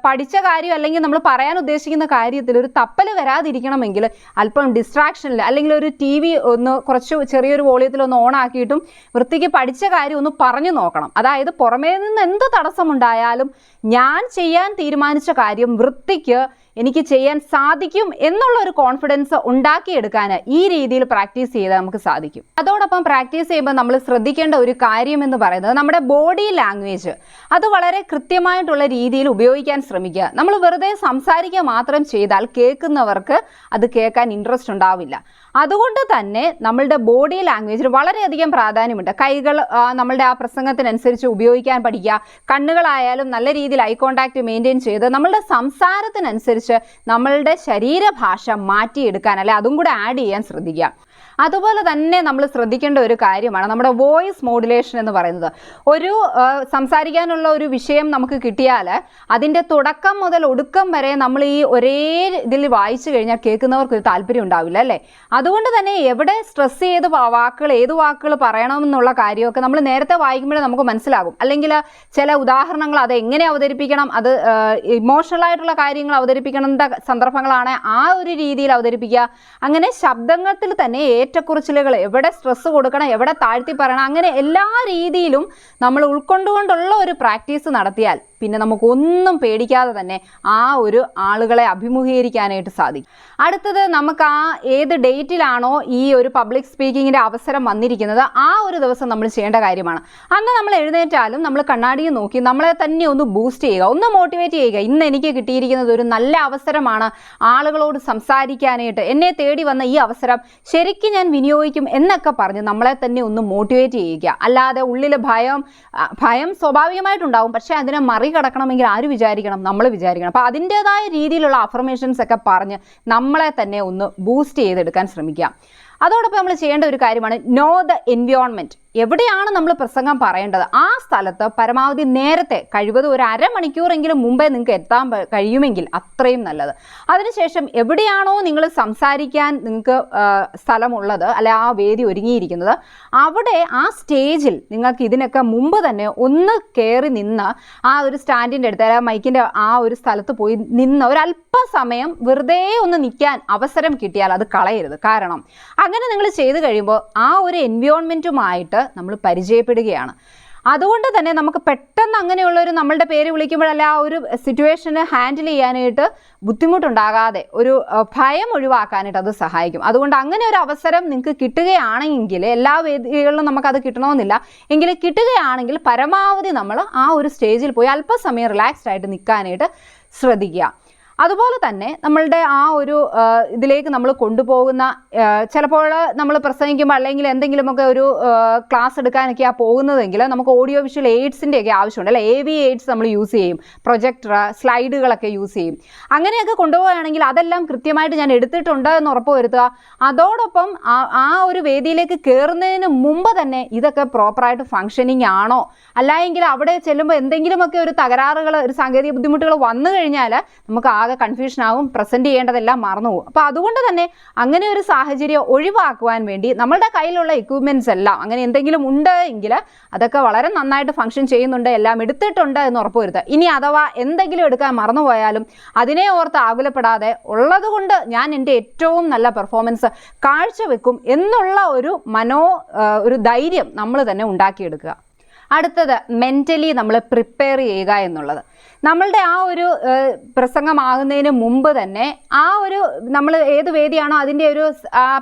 പഠിച്ച കാര്യം അല്ലെങ്കിൽ നമ്മൾ പറയാൻ ഉദ്ദേശിക്കുന്ന കാര്യത്തിൽ ഒരു തപ്പൽ വരാതിരിക്കണമെങ്കിൽ അല്പം ഡിസ്ട്രാക്ഷനിൽ, അല്ലെങ്കിൽ ഒരു TV ഒന്ന് കുറച്ച് ചെറിയൊരു വോളിയത്തിൽ ഒന്ന് ഓൺ ആക്കിയിട്ടും വൃത്തിക്ക് പഠിച്ച കാര്യം ഒന്ന് പറഞ്ഞു നോക്കണം. അതായത് പുറമേ നിന്ന് എന്ത് തടസ്സമുണ്ടായാലും ഞാൻ ചെയ്യാൻ തീരുമാനിച്ച കാര്യം വൃത്തിക്ക് എനിക്ക് ചെയ്യാൻ സാധിക്കും എന്നുള്ള ഒരു കോൺഫിഡൻസ് ഉണ്ടാക്കിയെടുക്കാൻ ഈ രീതിയിൽ പ്രാക്ടീസ് ചെയ്താൽ നമുക്ക് സാധിക്കും. അതോടൊപ്പം പ്രാക്ടീസ് ചെയ്യുമ്പോൾ നമ്മൾ ശ്രദ്ധിക്കേണ്ട ഒരു കാര്യം എന്ന് പറയുന്നത് നമ്മുടെ ബോഡി ലാംഗ്വേജ്. അത് വളരെ കൃത്യമായിട്ടുള്ള രീതിയിൽ ഉപയോഗിക്കാൻ ശ്രമിക്കുക. നമ്മൾ വെറുതെ സംസാരിക്കുക മാത്രം ചെയ്താൽ കേൾക്കുന്നവർക്ക് അത് കേൾക്കാൻ ഇൻട്രസ്റ്റ് ഉണ്ടാവില്ല. അതുകൊണ്ട് തന്നെ നമ്മളുടെ ബോഡി ലാംഗ്വേജിന് വളരെയധികം പ്രാധാന്യമുണ്ട്. കൈകൾ നമ്മളുടെ ആ പ്രസംഗത്തിനനുസരിച്ച് ഉപയോഗിക്കാൻ പഠിക്കുക. കണ്ണുകളായാലും നല്ല രീതിയിൽ ഐ കോണ്ടാക്ട് മെയിൻറ്റെയിൻ ചെയ്ത് നമ്മളുടെ സംസാരത്തിനനുസരിച്ച് നമ്മളുടെ ശരീരഭാഷ മാറ്റിയെടുക്കാൻ, അല്ലെ അതും കൂടെ ആഡ് ചെയ്യാൻ ശ്രദ്ധിക്കുക. അതുപോലെ തന്നെ നമ്മൾ ശ്രദ്ധിക്കേണ്ട ഒരു കാര്യമാണ് നമ്മുടെ വോയിസ് മോഡുലേഷൻ എന്ന് പറയുന്നത്. ഒരു സംസാരിക്കാനുള്ള ഒരു വിഷയം നമുക്ക് കിട്ടിയാൽ അതിൻ്റെ തുടക്കം മുതൽ ഒടുക്കം വരെ നമ്മൾ ഈ ഒരേ ഇതിൽ വായിച്ചു കഴിഞ്ഞാൽ കേൾക്കുന്നവർക്ക് ഒരു താല്പര്യം ഉണ്ടാവില്ല, അല്ലേ? അതുകൊണ്ട് തന്നെ എവിടെ സ്ട്രെസ് ചെയ്ത് വാക്കുകൾ, ഏത് വാക്കുകൾ പറയണമെന്നുള്ള കാര്യമൊക്കെ നമ്മൾ നേരത്തെ വായിക്കുമ്പോഴേ നമുക്ക് മനസ്സിലാകും. അല്ലെങ്കിൽ ചില ഉദാഹരണങ്ങൾ അത് എങ്ങനെ അവതരിപ്പിക്കണം, അത് ഇമോഷണൽ ആയിട്ടുള്ള കാര്യങ്ങൾ അവതരിപ്പിക്കേണ്ട സന്ദർഭങ്ങളാണ് ആ ഒരു രീതിയിൽ അവതരിപ്പിക്കുക. അങ്ങനെ ശബ്ദത്തിൽ തന്നെ ഏറ്റക്കുറച്ചിലുകൾ, എവിടെ സ്ട്രെസ് കൊടുക്കണം, എവിടെ താഴ്ത്തി പറയണം, അങ്ങനെ എല്ലാ രീതിയിലും നമ്മൾ ഉൾക്കൊണ്ടുകൊണ്ടുള്ള ഒരു പ്രാക്ടീസ് നടത്തിയാൽ പിന്നെ നമുക്കൊന്നും പേടിക്കാതെ തന്നെ ആ ഒരു ആളുകളെ അഭിമുഖീകരിക്കാനായിട്ട് സാധിക്കും. അടുത്തത് നമുക്ക് ആ ഏത് ഡേറ്റിലാണോ ഈ ഒരു പബ്ലിക് സ്പീക്കിങ്ങിൻ്റെ അവസരം വന്നിരിക്കുന്നത് ആ ഒരു ദിവസം നമ്മൾ ചെയ്യേണ്ട കാര്യമാണ്. അന്ന് നമ്മൾ എഴുന്നേറ്റാലും നമ്മൾ കണ്ണാടിയിൽ നോക്കി നമ്മളെ തന്നെ ഒന്ന് ബൂസ്റ്റ് ചെയ്യുക, ഒന്ന് മോട്ടിവേറ്റ് ചെയ്യുക. ഇന്ന് എനിക്ക് കിട്ടിയിരിക്കുന്നത് ഒരു നല്ല അവസരമാണ് ആളുകളോട് സംസാരിക്കാനായിട്ട്, എന്നെ തേടി വന്ന ഈ അവസരം ശരിക്കും ഞാൻ വിനിയോഗിക്കും എന്നൊക്കെ പറഞ്ഞ് നമ്മളെ തന്നെ ഒന്ന് മോട്ടിവേറ്റ് ചെയ്യുക. അല്ലാതെ ഉള്ളിൽ ഭയം സ്വാഭാവികമായിട്ടുണ്ടാവും, പക്ഷേ അതിനെ മറികടക്കണമെങ്കിൽ ആര് വിചാരിക്കണം? നമ്മൾ വിചാരിക്കണം. അപ്പോൾ അതിൻ്റെതായ രീതിയിലുള്ള അഫർമേഷൻസ് ഒക്കെ പറഞ്ഞ് നമ്മളെ തന്നെ ഒന്ന് ബൂസ്റ്റ് ചെയ്തെടുക്കാൻ ശ്രമിക്കുക. അതോടൊപ്പം നമ്മൾ ചെയ്യേണ്ട ഒരു കാര്യമാണ് നോ ദ എൻവയോൺമെൻറ്റ്. എവിടെയാണ് നമ്മൾ പ്രസംഗം പറയേണ്ടത് ആ സ്ഥലത്ത് പരമാവധി നേരത്തെ, കഴിവതും ഒരു അരമണിക്കൂറെങ്കിലും മുമ്പേ നിങ്ങൾക്ക് എത്താൻ കഴിയുമെങ്കിൽ അത്രയും നല്ലത്. അതിനുശേഷം എവിടെയാണോ നിങ്ങൾ സംസാരിക്കാൻ നിങ്ങൾക്ക് സ്ഥലമുള്ളത്, അല്ലെ ആ വേദി ഒരുങ്ങിയിരിക്കുന്നത്, അവിടെ ആ സ്റ്റേജിൽ നിങ്ങൾക്ക് ഇതിനൊക്കെ മുമ്പ് തന്നെ ഒന്ന് കയറി നിന്ന് ആ ഒരു സ്റ്റാൻഡിൻ്റെ അടുത്ത്, അല്ലെ മൈക്കിൻ്റെ ആ ഒരു സ്ഥലത്ത് പോയി നിന്ന് ഒരല്പസമയം വെറുതെ ഒന്ന് നിൽക്കാൻ അവസരം കിട്ടിയാൽ അത് കളയരുത്. കാരണം അങ്ങനെ നിങ്ങൾ ചെയ്ത് കഴിയുമ്പോൾ ആ ഒരു എൻവയോൺമെൻറ്റുമായിട്ട് നമ്മൾ പരിചയപ്പെടുകയാണ്. അതുകൊണ്ട് തന്നെ നമുക്ക് പെട്ടെന്ന് അങ്ങനെയുള്ളൊരു നമ്മളുടെ പേര് വിളിക്കുമ്പോഴല്ല ആ ഒരു സിറ്റുവേഷനെ ഹാൻഡിൽ ചെയ്യാനായിട്ട് ബുദ്ധിമുട്ടുണ്ടാകാതെ ഒരു ഭയം ഒഴിവാക്കാനായിട്ട് അത് സഹായിക്കും. അതുകൊണ്ട് അങ്ങനെ ഒരു അവസരം നിങ്ങൾക്ക് കിട്ടുകയാണെങ്കിൽ, എല്ലാ വേദികളിലും നമുക്കത് കിട്ടണമെന്നില്ല, എങ്കിലും കിട്ടുകയാണെങ്കിൽ പരമാവധി നമ്മൾ ആ ഒരു സ്റ്റേജിൽ പോയി അല്പസമയം റിലാക്സ്ഡ് ആയിട്ട് നിൽക്കാനായിട്ട് ശ്രദ്ധിക്കുക. അതുപോലെ തന്നെ നമ്മളുടെ ആ ഒരു ഇതിലേക്ക് നമ്മൾ കൊണ്ടുപോകുന്ന, ചിലപ്പോൾ നമ്മൾ പ്രസംഗിക്കുമ്പോൾ അല്ലെങ്കിൽ എന്തെങ്കിലുമൊക്കെ ഒരു ക്ലാസ് എടുക്കാനൊക്കെയാണ് പോകുന്നതെങ്കിൽ നമുക്ക് ഓഡിയോ വിഷ്വൽ എയ്ഡ്സിൻ്റെയൊക്കെ ആവശ്യമുണ്ട്, അല്ലെ? AV എയ്ഡ്സ് നമ്മൾ യൂസ് ചെയ്യും, പ്രൊജക്ടർ, സ്ലൈഡുകളൊക്കെ യൂസ് ചെയ്യും. അങ്ങനെയൊക്കെ കൊണ്ടുപോവുകയാണെങ്കിൽ അതെല്ലാം കൃത്യമായിട്ട് ഞാൻ എടുത്തിട്ടുണ്ട് എന്ന് ഉറപ്പ് വരുത്തുക. അതോടൊപ്പം ആ ഒരു വേദിയിലേക്ക് കയറുന്നതിന് മുമ്പ് തന്നെ ഇതൊക്കെ പ്രോപ്പറായിട്ട് ഫങ്ഷനിങ് ആണോ, അല്ലായെങ്കിൽ അവിടെ ചെല്ലുമ്പോൾ എന്തെങ്കിലുമൊക്കെ ഒരു തകരാറുകൾ, ഒരു സാങ്കേതിക ബുദ്ധിമുട്ടുകൾ വന്നു കഴിഞ്ഞാൽ നമുക്ക് ആകെ കൺഫ്യൂഷൻ ആകും, പ്രസൻറ്റ് ചെയ്യേണ്ടതെല്ലാം മറന്നു പോകും. അപ്പോൾ അതുകൊണ്ട് തന്നെ അങ്ങനെ ഒരു സാഹചര്യം ഒഴിവാക്കുവാൻ വേണ്ടി നമ്മളുടെ കയ്യിലുള്ള എക്വിപ്മെൻറ്റ്സ് എല്ലാം അങ്ങനെ എന്തെങ്കിലും ഉണ്ട് എങ്കിൽ അതൊക്കെ വളരെ നന്നായിട്ട് ഫംഗ്ഷൻ ചെയ്യുന്നുണ്ട്, എല്ലാം എടുത്തിട്ടുണ്ട് എന്ന് ഉറപ്പുവരുത്തുക. ഇനി അഥവാ എന്തെങ്കിലും എടുക്കാൻ മറന്നുപോയാലും അതിനെ ഓർത്ത് ആകുലപ്പെടാതെ ഉള്ളതുകൊണ്ട് ഞാൻ എൻ്റെ ഏറ്റവും നല്ല പെർഫോമൻസ് കാഴ്ചവെക്കും എന്നുള്ള ഒരു ധൈര്യം നമ്മൾ തന്നെ ഉണ്ടാക്കിയെടുക്കുക. അടുത്തത് മെൻ്റലി നമ്മൾ പ്രിപ്പയർ ചെയ്യുക എന്നുള്ളത്. നമ്മളുടെ ആ ഒരു പ്രസംഗമാകുന്നതിന് മുമ്പ് തന്നെ നമ്മൾ ഏത് വേദിയാണോ അതിൻ്റെ ഒരു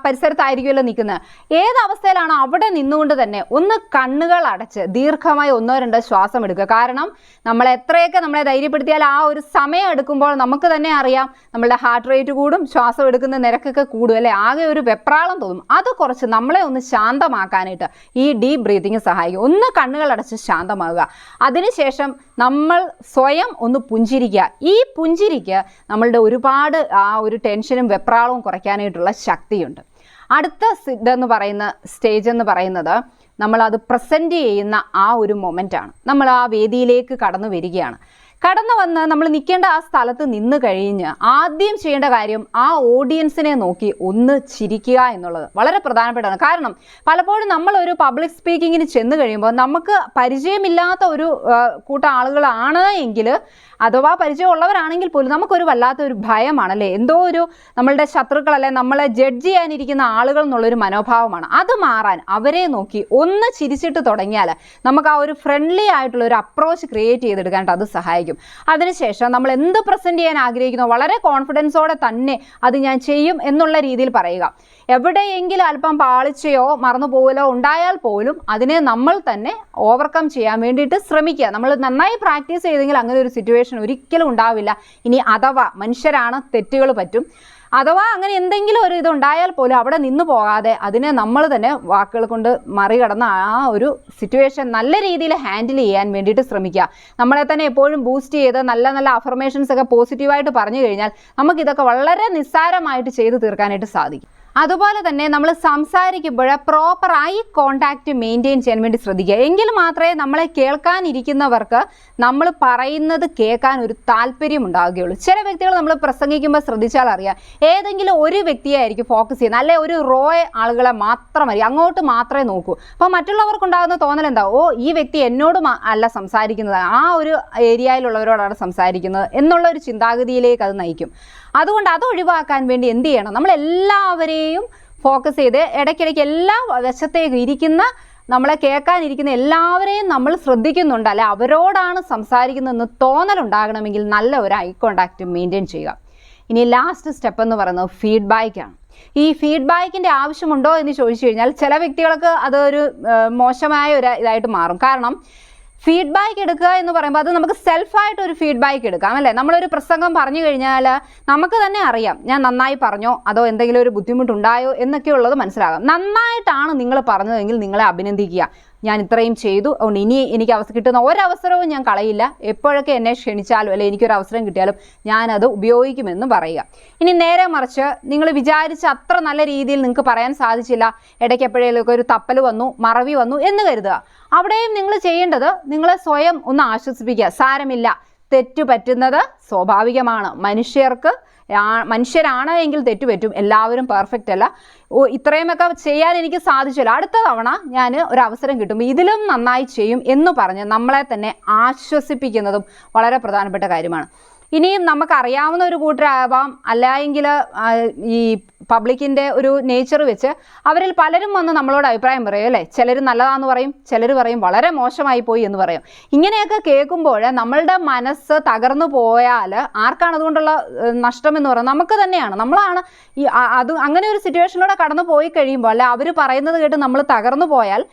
പരിസരത്തായിരിക്കുമല്ലോ നിൽക്കുന്നത്, ഏത് അവസ്ഥയിലാണോ അവിടെ നിന്നുകൊണ്ട് തന്നെ ഒന്ന് കണ്ണുകൾ അടച്ച് ദീർഘമായി 1-2 ശ്വാസം എടുക്കുക. കാരണം നമ്മൾ എത്രയൊക്കെ നമ്മളെ ധൈര്യപ്പെടുത്തിയാൽ ആ ഒരു സമയം എടുക്കുമ്പോൾ നമുക്ക് തന്നെ അറിയാം നമ്മളുടെ ഹാർട്ട് റേറ്റ് കൂടും, ശ്വാസം എടുക്കുന്ന നിരക്കൊക്കെ കൂടും അല്ലേ, ആകെ ഒരു വെപ്രാളം തോന്നും. അത് കുറച്ച് നമ്മളെ ഒന്ന് ശാന്തമാക്കാനായിട്ട് ഈ ഡീപ്പ് ബ്രീതിങ് സഹായിക്കും. ഒന്ന് കണ്ണുകൾ അടച്ച് ശാന്തമാകുക. അതിനുശേഷം നമ്മൾ സ്വയം ഒന്ന് പുഞ്ചിരിക്കുക. ഈ പുഞ്ചിരിക്ക് നമ്മളുടെ ഒരുപാട് ആ ഒരു ടെൻഷനും വെപ്രാളവും കുറയ്ക്കാനായിട്ടുള്ള ശക്തിയുണ്ട്. അടുത്ത സ്റ്റേജ് എന്ന് പറയുന്നത് നമ്മളത് പ്രസൻറ്റ് ചെയ്യുന്ന ആ ഒരു മൊമെൻ്റാണ്. നമ്മൾ ആ വേദിയിലേക്ക് കടന്നു വരികയാണ്. കടന്നു വന്ന് നമ്മൾ നിൽക്കേണ്ട ആ സ്ഥലത്ത് നിന്ന് കഴിഞ്ഞ് ആദ്യം ചെയ്യേണ്ട കാര്യം ആ ഓഡിയൻസിനെ നോക്കി ഒന്ന് ചിരിക്കുക എന്നുള്ളത് വളരെ പ്രധാനപ്പെട്ടതാണ്. കാരണം പലപ്പോഴും നമ്മളൊരു പബ്ലിക് സ്പീക്കിങ്ങിന് ചെന്ന് കഴിയുമ്പോൾ നമുക്ക് പരിചയമില്ലാത്ത ഒരു കൂട്ടം ആളുകളാണ് എങ്കിൽ, അഥവാ പരിചയമുള്ളവരാണെങ്കിൽ പോലും നമുക്കൊരു വല്ലാത്തൊരു ഭയമാണല്ലേ, എന്തോ ഒരു നമ്മളുടെ ശത്രുക്കളല്ലേ, നമ്മളെ ജഡ്ജ് ചെയ്യാനിരിക്കുന്ന ആളുകൾ എന്നുള്ളൊരു മനോഭാവമാണ്. അത് മാറാൻ അവരെ നോക്കി ഒന്ന് ചിരിച്ചിട്ട് തുടങ്ങിയാൽ നമുക്ക് ആ ഒരു ഫ്രണ്ട്ലി ആയിട്ടുള്ള ഒരു അപ്രോച്ച് ക്രിയേറ്റ് ചെയ്തെടുക്കാനായിട്ട് അത് സഹായിക്കും. അതിനുശേഷം നമ്മൾ എന്ത് പ്രസൻറ്റ് ചെയ്യാൻ ആഗ്രഹിക്കുന്നോ വളരെ കോൺഫിഡൻസോടെ തന്നെ അത് ഞാൻ ചെയ്യും എന്നുള്ള രീതിയിൽ പറയുക. എവിടെയെങ്കിലും അല്പം പാളിച്ചയോ മറന്നു പോകലോ ഉണ്ടായാൽ പോലും അതിനെ നമ്മൾ തന്നെ ഓവർകം ചെയ്യാൻ വേണ്ടിയിട്ട് ശ്രമിക്കുക. നമ്മൾ നന്നായി പ്രാക്ടീസ് ചെയ്തെങ്കിൽ അങ്ങനെ ഒരു സിറ്റുവേഷൻ ഒരിക്കലും ഉണ്ടാവില്ല. ഇനി അഥവാ മനുഷ്യരാണ്, തെറ്റുകൾ പറ്റും. അഥവാ അങ്ങനെ എന്തെങ്കിലും ഒരു ഇതുണ്ടായാൽ പോലും അവിടെ നിന്ന് പോകാതെ അതിനെ നമ്മൾ തന്നെ വാക്കുകൾ കൊണ്ട് മറികടന്ന് ആ ഒരു സിറ്റുവേഷൻ നല്ല രീതിയിൽ ഹാൻഡിൽ ചെയ്യാൻ വേണ്ടിയിട്ട് ശ്രമിക്കുക. നമ്മളെ തന്നെ എപ്പോഴും ബൂസ്റ്റ് ചെയ്ത് നല്ല നല്ല അഫർമേഷൻസ് ഒക്കെ പോസിറ്റീവായിട്ട് പറഞ്ഞു കഴിഞ്ഞാൽ നമുക്കിതൊക്കെ വളരെ നിസ്സാരമായിട്ട് ചെയ്ത് തീർക്കാനായിട്ട് സാധിക്കും. അതുപോലെ തന്നെ നമ്മൾ സംസാരിക്കുമ്പോൾ പ്രോപ്പർ ഐ കോണ്ടാക്റ്റ് മെയിൻറ്റെയിൻ ചെയ്യാൻ വേണ്ടി ശ്രദ്ധിക്കുക. എങ്കിൽ മാത്രമേ നമ്മളെ കേൾക്കാനിരിക്കുന്നവർക്ക് നമ്മൾ പറയുന്നത് കേൾക്കാൻ ഒരു താല്പര്യം ഉണ്ടാവുകയുള്ളൂ. ചില വ്യക്തികൾ നമ്മൾ പ്രസംഗിക്കുമ്പോൾ ശ്രദ്ധിച്ചാൽ അറിയാം, ഏതെങ്കിലും ഒരു വ്യക്തിയായിരിക്കും ഫോക്കസ് ചെയ്യുന്നത്, അല്ലെ ഒരു ആളുകളെ മാത്രമായിരിക്കും, അങ്ങോട്ട് മാത്രമേ നോക്കൂ. അപ്പോൾ മറ്റുള്ളവർക്കുണ്ടാകുന്ന തോന്നൽ എന്താ, ഈ വ്യക്തി എന്നോട് അല്ല സംസാരിക്കുന്നത്, ആ ഒരു ഏരിയയിലുള്ളവരോടാണ് സംസാരിക്കുന്നത് എന്നുള്ള ഒരു ചിന്താഗതിയിലേക്ക് അത് നയിക്കും. അതുകൊണ്ട് അത് ഒഴിവാക്കാൻ വേണ്ടി എന്ത് ചെയ്യണം, നമ്മളെല്ലാവരെയും ഫോക്കസ് ചെയ്ത് ഇടയ്ക്കിടയ്ക്ക് എല്ലാ വശത്തേക്കും ഇരിക്കുന്ന നമ്മളെ കേൾക്കാനിരിക്കുന്ന എല്ലാവരെയും നമ്മൾ ശ്രദ്ധിക്കുന്നുണ്ട്, അല്ലെ അവരോടാണ് സംസാരിക്കുന്നതെന്ന് തോന്നലുണ്ടാകണമെങ്കിൽ നല്ല ഒരു ഐ കോണ്ടാക്റ്റ് മെയിൻറ്റെയിൻ ചെയ്യുക. ഇനി ലാസ്റ്റ് സ്റ്റെപ്പ് എന്ന് പറയുന്നത് ഫീഡ്ബാക്കാണ്. ഈ ഫീഡ്ബാക്കിൻ്റെ ആവശ്യമുണ്ടോ എന്ന് ചോദിച്ചു കഴിഞ്ഞാൽ ചില വ്യക്തികൾക്ക് അതൊരു മോശമായ ഒരു ഇതായിട്ട് മാറും. കാരണം ഫീഡ്ബാക്ക് എടുക്കുക എന്ന് പറയുമ്പോൾ അത് നമുക്ക് സെൽഫായിട്ട് ഒരു ഫീഡ്ബാക്ക് എടുക്കാം അല്ലേ. നമ്മളൊരു പ്രസംഗം പറഞ്ഞു കഴിഞ്ഞാൽ നമുക്ക് തന്നെ അറിയാം ഞാൻ നന്നായി പറഞ്ഞോ അതോ എന്തെങ്കിലും ഒരു ബുദ്ധിമുട്ടുണ്ടായോ എന്നൊക്കെ ഉള്ളത് മനസ്സിലാകാം. നന്നായിട്ടാണ് നിങ്ങൾ പറഞ്ഞതെങ്കിൽ നിങ്ങളെ അഭിനന്ദിക്കുക. ഞാൻ ഇത്രയും ചെയ്തു, അതുകൊണ്ട് ഇനി എനിക്ക് കിട്ടുന്ന ഒരവസരവും ഞാൻ കളയില്ല, എപ്പോഴൊക്കെ എന്നെ ക്ഷണിച്ചാലും അല്ലെങ്കിൽ എനിക്കൊരു അവസരം കിട്ടിയാലും ഞാനത് ഉപയോഗിക്കുമെന്ന് പറയുക. ഇനി നേരെ മറിച്ച് നിങ്ങൾ വിചാരിച്ച അത്ര നല്ല രീതിയിൽ നിങ്ങൾക്ക് പറയാൻ സാധിച്ചില്ല, ഇടയ്ക്ക് എപ്പോഴേലൊക്കെ ഒരു തപ്പൽ വന്നു, മറവി വന്നു എന്ന് കരുതുക. അവിടെയും നിങ്ങൾ ചെയ്യേണ്ടത് നിങ്ങളെ സ്വയം ഒന്ന് ആശ്വസിപ്പിക്കുക. സാരമില്ല, തെറ്റു പറ്റുന്നത് സ്വാഭാവികമാണ്, മനുഷ്യരാണ് എങ്കിൽ തെറ്റുപറ്റും, എല്ലാവരും പെർഫെക്റ്റ് അല്ല, ഇത്രയുമൊക്കെ ചെയ്യാൻ എനിക്ക് സാധിച്ചില്ല, അടുത്ത തവണ ഞാൻ ഒരു അവസരം കിട്ടുമ്പോൾ ഇതിലും നന്നായി ചെയ്യും എന്ന് പറഞ്ഞ് നമ്മളെ തന്നെ ആശ്വസിപ്പിക്കുന്നതും വളരെ പ്രധാനപ്പെട്ട കാര്യമാണ്. ഇനിയും നമുക്കറിയാവുന്ന ഒരു കൂട്ടരാവാം, അല്ലെങ്കിൽ ഈ പബ്ലിക്കിൻ്റെ ഒരു നേച്ചർ വെച്ച് അവരിൽ പലരും വന്ന് നമ്മളോട് അഭിപ്രായം പറയും അല്ലേ. ചിലർ നല്ലതാണെന്ന് പറയും, ചിലർ പറയും വളരെ മോശമായി പോയി എന്ന് പറയും. ഇങ്ങനെയൊക്കെ കേൾക്കുമ്പോൾ നമ്മളുടെ മനസ്സ് തകർന്നു പോയാൽ ആർക്കാണ് അതുകൊണ്ടുള്ള നഷ്ടം എന്ന് പറയുന്നത്? നമുക്ക് തന്നെയാണ്. നമ്മളാണ് അങ്ങനെ ഒരു സിറ്റുവേഷനിലൂടെ കടന്നു പോയി കഴിയുമ്പോൾ അല്ലെ അവർ പറയുന്നത് കേട്ട് നമ്മൾ തകർന്നു പോയാൽ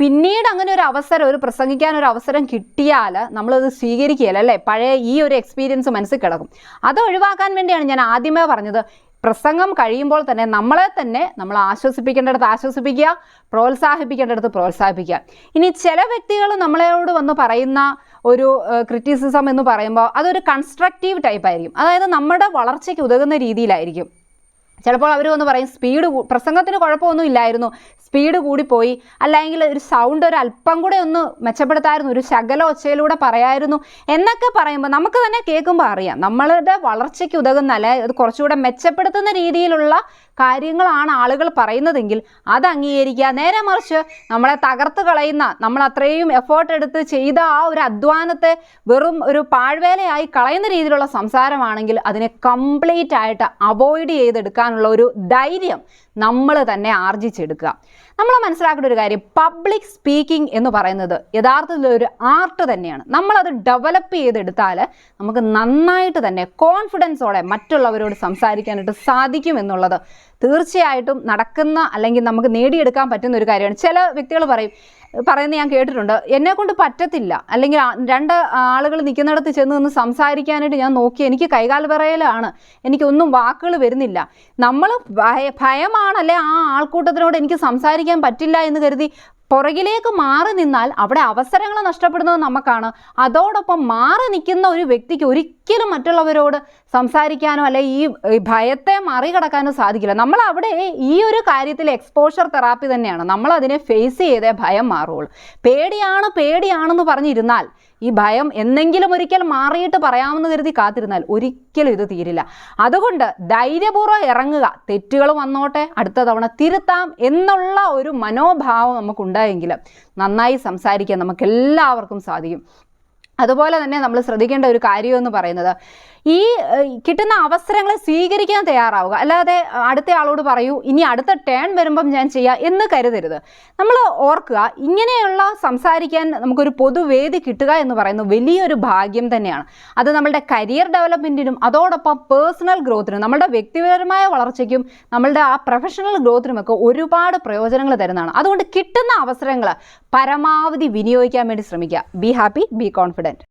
പിന്നീട് അങ്ങനെ ഒരു അവസരം, ഒരു പ്രസംഗിക്കാൻ ഒരു അവസരം കിട്ടിയാൽ നമ്മളത് സ്വീകരിക്കുകയല്ല അല്ലേ. പഴയ ഈ ഒരു എക്സ്പീരിയൻസ് മനസ്സിൽ കിടക്കും. അത് ഒഴിവാക്കാൻ വേണ്ടിയാണ് ഞാൻ ആദ്യമേ പറഞ്ഞത്, പ്രസംഗം കഴിയുമ്പോൾ തന്നെ നമ്മളെ തന്നെ നമ്മൾ ആശ്വസിപ്പിക്കേണ്ടടുത്ത് ആശ്വസിപ്പിക്കുക, പ്രോത്സാഹിപ്പിക്കേണ്ടടുത്ത് പ്രോത്സാഹിപ്പിക്കുക. ഇനി ചില വ്യക്തികൾ നമ്മളോട് വന്ന് പറയുന്ന ഒരു ക്രിറ്റിസിസം എന്ന് പറയുമ്പോൾ അതൊരു കൺസ്ട്രക്റ്റീവ് ടൈപ്പ് ആയിരിക്കും, അതായത് നമ്മുടെ വളർച്ചയ്ക്ക് ഉതകുന്ന രീതിയിലായിരിക്കും. ചിലപ്പോൾ അവർ വന്ന് പറയും പ്രസംഗത്തിന് കുഴപ്പമൊന്നും ഇല്ലായിരുന്നു, സ്പീഡ് കൂടിപ്പോയി, അല്ലെങ്കിൽ ഒരു സൗണ്ട് ഒരു അല്പം കൂടെ ഒന്ന് മെച്ചപ്പെടുത്തായിരുന്നു, ഒരു ശകല ഒച്ചയിലൂടെ പറയായിരുന്നു എന്നൊക്കെ പറയുമ്പോൾ നമുക്ക് തന്നെ കേൾക്കുമ്പോൾ അറിയാം നമ്മളുടെ വളർച്ചയ്ക്ക് ഉതകുന്ന അല്ലെ അത് കുറച്ചുകൂടെ മെച്ചപ്പെടുത്തുന്ന രീതിയിലുള്ള കാര്യങ്ങളാണ് ആളുകൾ പറയുന്നതെങ്കിൽ അത് അംഗീകരിക്കുക. നേരെ മറിച്ച് നമ്മളെ തകർത്ത് കളയുന്ന, നമ്മൾ അത്രയും എഫേർട്ട് എടുത്ത് ചെയ്ത ആ ഒരു അധ്വാനത്തെ വെറും ഒരു പാഴ്വേലയായി കളയുന്ന രീതിയിലുള്ള സംസാരമാണെങ്കിൽ അതിനെ കംപ്ലീറ്റ് ആയിട്ട് അവോയ്ഡ് ചെയ്തെടുക്കാനുള്ള ഒരു ധൈര്യം നമ്മൾ തന്നെ ആർജിച്ചെടുക്കുക. നമ്മൾ മനസ്സിലാക്കേണ്ട ഒരു കാര്യം, പബ്ലിക് സ്പീക്കിംഗ് എന്ന് പറയുന്നത് യഥാർത്ഥത്തിൽ ഒരു ആർട്ട് തന്നെയാണ്. നമ്മളത് ഡെവലപ്പ് ചെയ്തെടുത്താൽ നമുക്ക് നന്നായിട്ട് തന്നെ കോൺഫിഡൻസോടെ മറ്റുള്ളവരോട് സംസാരിക്കാനായിട്ട് സാധിക്കും എന്നുള്ളത് തീർച്ചയായിട്ടും നടക്കുന്ന അല്ലെങ്കിൽ നമുക്ക് നേടിയെടുക്കാൻ പറ്റുന്ന ഒരു കാര്യമാണ്. ചില വ്യക്തികൾ പറയുന്നത് ഞാൻ കേട്ടിട്ടുണ്ട്, എന്നെക്കൊണ്ട് പറ്റത്തില്ല, അല്ലെങ്കിൽ രണ്ട് ആളുകൾ നിൽക്കുന്നിടത്ത് ചെന്ന് നിന്ന് സംസാരിക്കാനായിട്ട് ഞാൻ നോക്കി എനിക്ക് കൈകാൽ വിറയലാണ്, എനിക്കൊന്നും വാക്കുകൾ വരുന്നില്ല. നമ്മൾ ഭയമാണല്ലേ ആ ആൾക്കൂട്ടത്തിനോട് എനിക്ക് സംസാരിക്കാൻ പറ്റില്ല എന്ന് കരുതി പുറകിലേക്ക് മാറി നിന്നാൽ അവിടെ അവസരങ്ങൾ നഷ്ടപ്പെടുന്നത് നമുക്കാണ്. അതോടൊപ്പം മാറി നിൽക്കുന്ന ഒരു വ്യക്തിക്ക് ഒരിക്കലും മറ്റുള്ളവരോട് സംസാരിക്കാനോ അല്ലെ ഈ ഭയത്തെ മറികടക്കാനോ സാധിക്കില്ല. നമ്മൾ അവിടെ ഈ ഒരു കാര്യത്തിൽ എക്സ്പോഷർ തെറാപ്പി തന്നെയാണ്. നമ്മൾ അതിനെ ഫേസ് ചെയ്തേ ഭയം മാറുള്ളൂ. പേടിയാണെന്ന് പറഞ്ഞിരുന്നാൽ ഈ ഭയം എന്നെങ്കിലും ഒരിക്കൽ മാറിയിട്ട് പറയാമെന്ന് കരുതി കാത്തിരുന്നാൽ ഒരിക്കലും ഇത് തീരില്ല. അതുകൊണ്ട് ധൈര്യപൂർവ്വം ഇറങ്ങുക. തെറ്റുകൾ വന്നോട്ടെ, അടുത്ത തവണ തിരുത്താം എന്നുള്ള ഒരു മനോഭാവം നമുക്കുണ്ടായെങ്കിൽ നന്നായി സംസാരിക്കാൻ നമുക്ക് എല്ലാവർക്കും സാധിക്കും. അതുപോലെ തന്നെ നമ്മൾ ശ്രദ്ധിക്കേണ്ട ഒരു കാര്യം എന്ന് പറയുന്നത് ഈ കിട്ടുന്ന അവസരങ്ങളെ സ്വീകരിക്കാൻ തയ്യാറാവുക. അല്ലാതെ അടുത്ത ആളോട് പറയൂ ഇനി അടുത്ത ടേൺ വരുമ്പം ഞാൻ ചെയ്യാം എന്ന് കരുതരുത്. നമ്മൾ ഓർക്കുക, ഇങ്ങനെയുള്ള സംസാരിക്കാൻ നമുക്കൊരു പൊതുവേദി കിട്ടുക എന്ന് പറയുന്നത് വലിയൊരു ഭാഗ്യം തന്നെയാണ്. അത് നമ്മളുടെ കരിയർ ഡെവലപ്മെൻറ്റിനും അതോടൊപ്പം പേഴ്സണൽ ഗ്രോത്തിനും നമ്മളുടെ വ്യക്തിപരമായ വളർച്ചയ്ക്കും നമ്മളുടെ ആ പ്രൊഫഷണൽ ഗ്രോത്തിനുമൊക്കെ ഒരുപാട് പ്രയോജനങ്ങൾ തരുന്നതാണ്. അതുകൊണ്ട് കിട്ടുന്ന അവസരങ്ങൾ പരമാവധി വിനിയോഗിക്കാൻ വേണ്ടി ശ്രമിക്കുക. Be happy, be confident.